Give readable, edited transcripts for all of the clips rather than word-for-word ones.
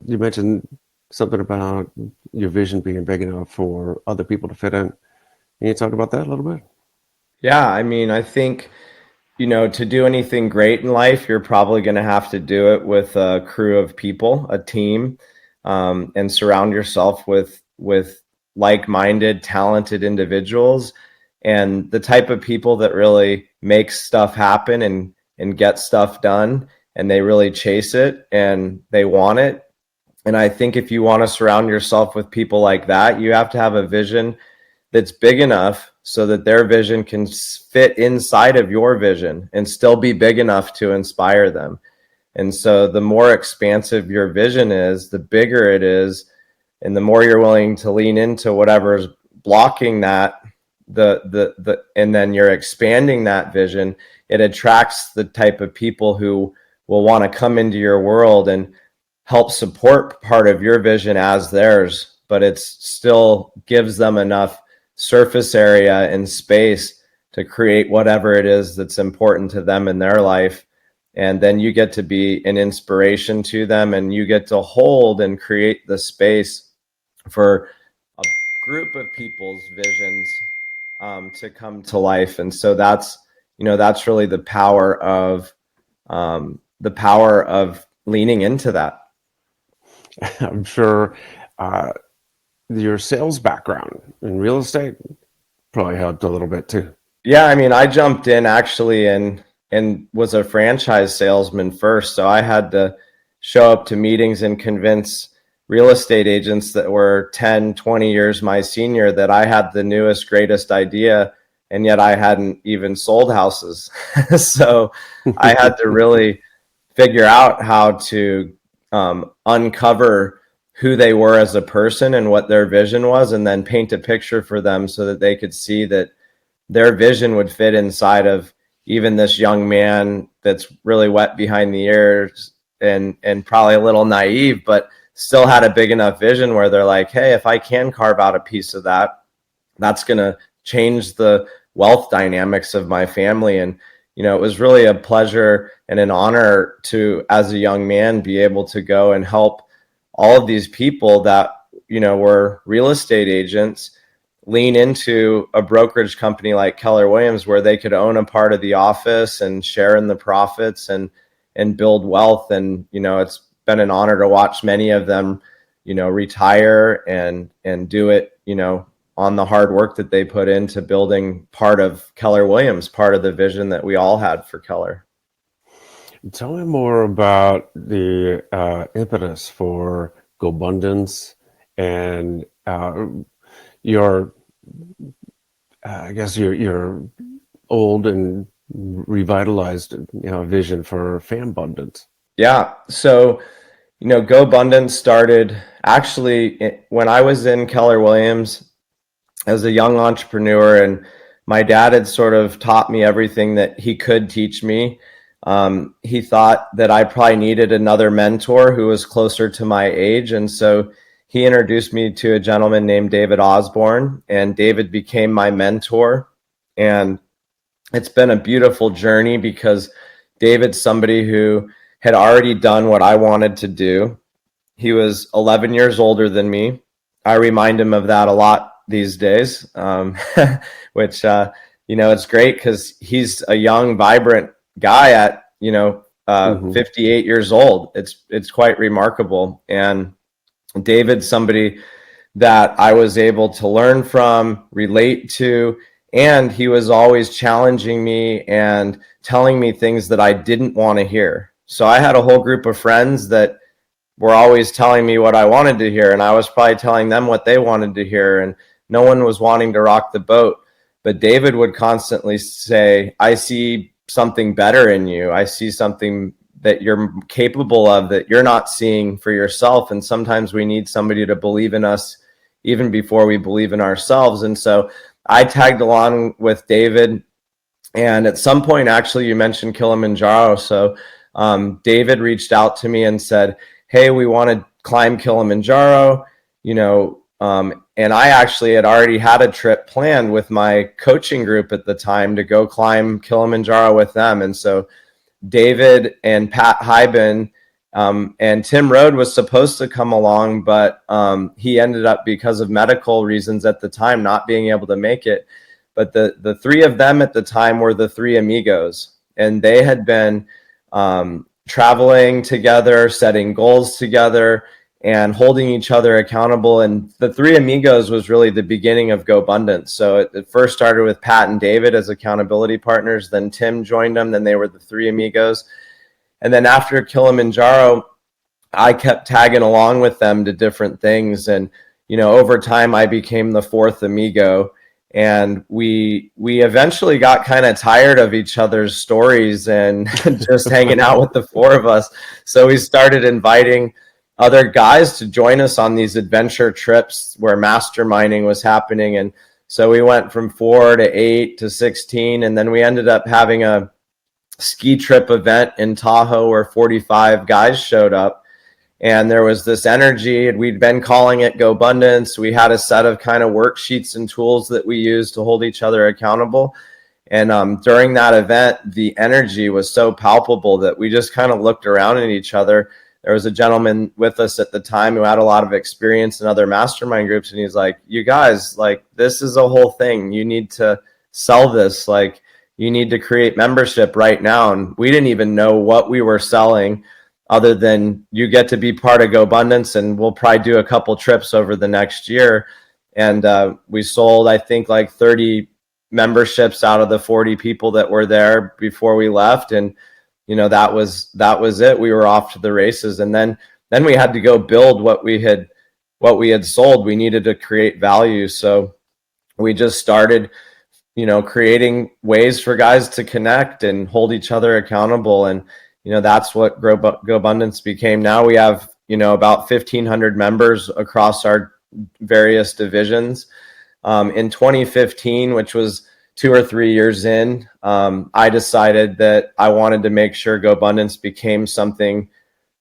You mentioned something about your vision being big enough for other people to fit in. Can you talk about that a little bit? Yeah, I mean, I think, to do anything great in life, you're probably going to have to do it with a crew of people, a team, and surround yourself with like-minded, talented individuals, and the type of people that really make stuff happen and get stuff done, and they really chase it and they want it. And I think if you want to surround yourself with people like that, you have to have a vision that's big enough so that their vision can fit inside of your vision and still be big enough to inspire them. And so the more expansive your vision is, the bigger it is, and the more you're willing to lean into whatever's blocking that, and then you're expanding that vision, it attracts the type of people who will want to come into your world and help support part of your vision as theirs, but it still gives them enough surface area and space to create whatever it is that's important to them in their life. And then you get to be an inspiration to them, and you get to hold and create the space for a group of people's visions to come to life. And so that's really the power of leaning into that. I'm sure uh, your sales background in real estate probably helped a little bit too. Yeah, I mean, I jumped in actually and was a franchise salesman first. So I had to show up to meetings and convince real estate agents that were 10, 20 years my senior that I had the newest, greatest idea, and yet I hadn't even sold houses. So I had to really figure out how to uncover who they were as a person and what their vision was, and then paint a picture for them so that they could see that their vision would fit inside of even this young man that's really wet behind the ears and probably a little naive, but still had a big enough vision where they're like, hey, if I can carve out a piece of that, that's going to change the wealth dynamics of my family. And, it was really a pleasure and an honor to, as a young man, be able to go and help all of these people that, were real estate agents lean into a brokerage company like Keller Williams, where they could own a part of the office and share in the profits and build wealth. And, it's been an honor to watch many of them, retire and do it, on the hard work that they put into building part of Keller Williams, part of the vision that we all had for Keller. Tell me more about the impetus for GoBundance and your, I guess your old and revitalized, vision for fan abundance. Yeah. So, GoBundance started actually when I was in Keller Williams as a young entrepreneur, and my dad had sort of taught me everything that he could teach me. He thought that I probably needed another mentor who was closer to my age. And so he introduced me to a gentleman named David Osborne, and David became my mentor. And it's been a beautiful journey because David's somebody who had already done what I wanted to do. He was 11 years older than me. I remind him of that a lot these days, which, it's great because he's a young, vibrant guy at, 58 years old. It's quite remarkable. And David's somebody that I was able to learn from, relate to, and he was always challenging me and telling me things that I didn't want to hear. So I had a whole group of friends that were always telling me what I wanted to hear, and I was probably telling them what they wanted to hear, and no one was wanting to rock the boat. But David would constantly say, I see something better in you. I see something that you're capable of that you're not seeing for yourself. And sometimes we need somebody to believe in us even before we believe in ourselves. And so I tagged along with David. And at some point, actually, you mentioned Kilimanjaro. So David reached out to me and said, hey, we want to climb Kilimanjaro, and I actually had already had a trip planned with my coaching group at the time to go climb Kilimanjaro with them. And so David and Pat Hyben And Tim Rode was supposed to come along, but he ended up, because of medical reasons at the time, not being able to make it. But the three of them at the time were the three amigos, and they had been traveling together, setting goals together, and holding each other accountable. And the three amigos was really the beginning of GoBundance. So it first started with Pat and David as accountability partners. Then Tim joined them. Then they were the three amigos. And then after Kilimanjaro, I kept tagging along with them to different things. And, over time, I became the fourth amigo. And we eventually got kind of tired of each other's stories and just hanging out with the four of us. So we started inviting other guys to join us on these adventure trips where masterminding was happening. And so we went from 4 to 8 to 16. And then we ended up having a ski trip event in Tahoe where 45 guys showed up. And there was this energy, and we'd been calling it GoBundance. We had a set of kind of worksheets and tools that we used to hold each other accountable. And during that event, the energy was so palpable that we just kind of looked around at each other. There was a gentleman with us at the time who had a lot of experience in other mastermind groups. And he's like, you guys, like, this is a whole thing. You need to sell this. Like, you need to create membership right now. And we didn't even know what we were selling, other than you get to be part of GoBundance, and we'll probably do a couple trips over the next year. And we sold, I think, like 30 memberships out of the 40 people that were there before we left. And, that was it. We were off to the races. And then we had to go build what we had sold. We needed to create value. So we just started, creating ways for guys to connect and hold each other accountable. And, that's what GoBundance became. Now we have, about 1,500 members across our various divisions. In 2015, which was 2 or 3 years in, I decided that I wanted to make sure GoBundance became something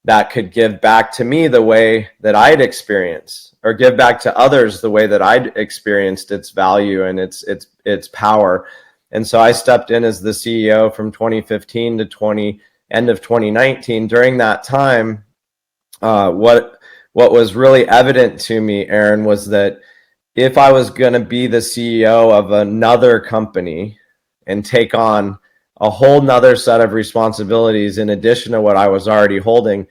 that could give back to me the way that I'd experienced, or give back to others the way that I'd experienced its value and its power. And so I stepped in as the CEO from 2015 to end of 2019. During that time, what was really evident to me, Aaron, was that if I was going to be the CEO of another company and take on a whole nother set of responsibilities in addition to what I was already holding,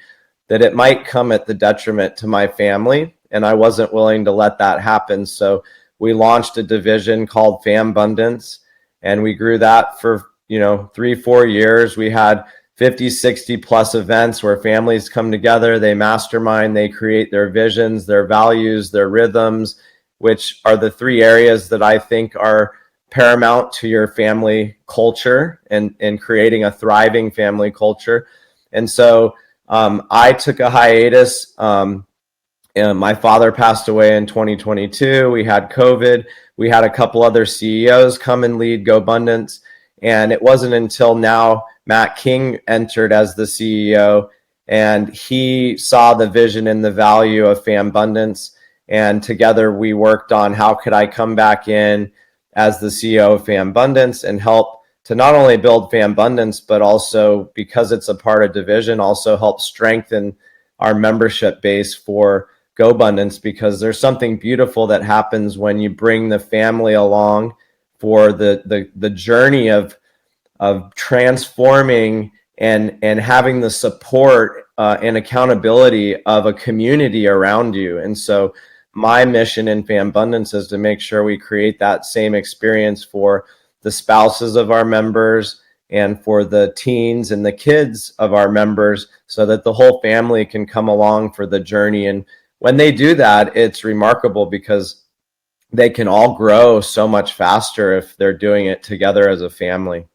that it might come at the detriment to my family. And I wasn't willing to let that happen. So we launched a division called FamBundance, and we grew that for 3-4 years. We had 50, 60 plus events where families come together, they mastermind, they create their visions, their values, their rhythms, which are the 3 areas that I think are paramount to your family culture and creating a thriving family culture. And so I took a hiatus. And my father passed away in 2022. We had COVID. We had a couple other CEOs come and lead GoBundance. And it wasn't until now Matt King entered as the CEO, and he saw the vision and the value of FamBundance. And together we worked on how could I come back in as the CEO of FamBundance and help to not only build FamBundance, but also, because it's a part of division, also help strengthen our membership base for GoBundance, because there's something beautiful that happens when you bring the family along for the journey of transforming and having the support and accountability of a community around you. And so my mission in FamBundance is to make sure we create that same experience for the spouses of our members and for the teens and the kids of our members, so that the whole family can come along for the journey. And when they do that, it's remarkable, because they can all grow so much faster if they're doing it together as a family.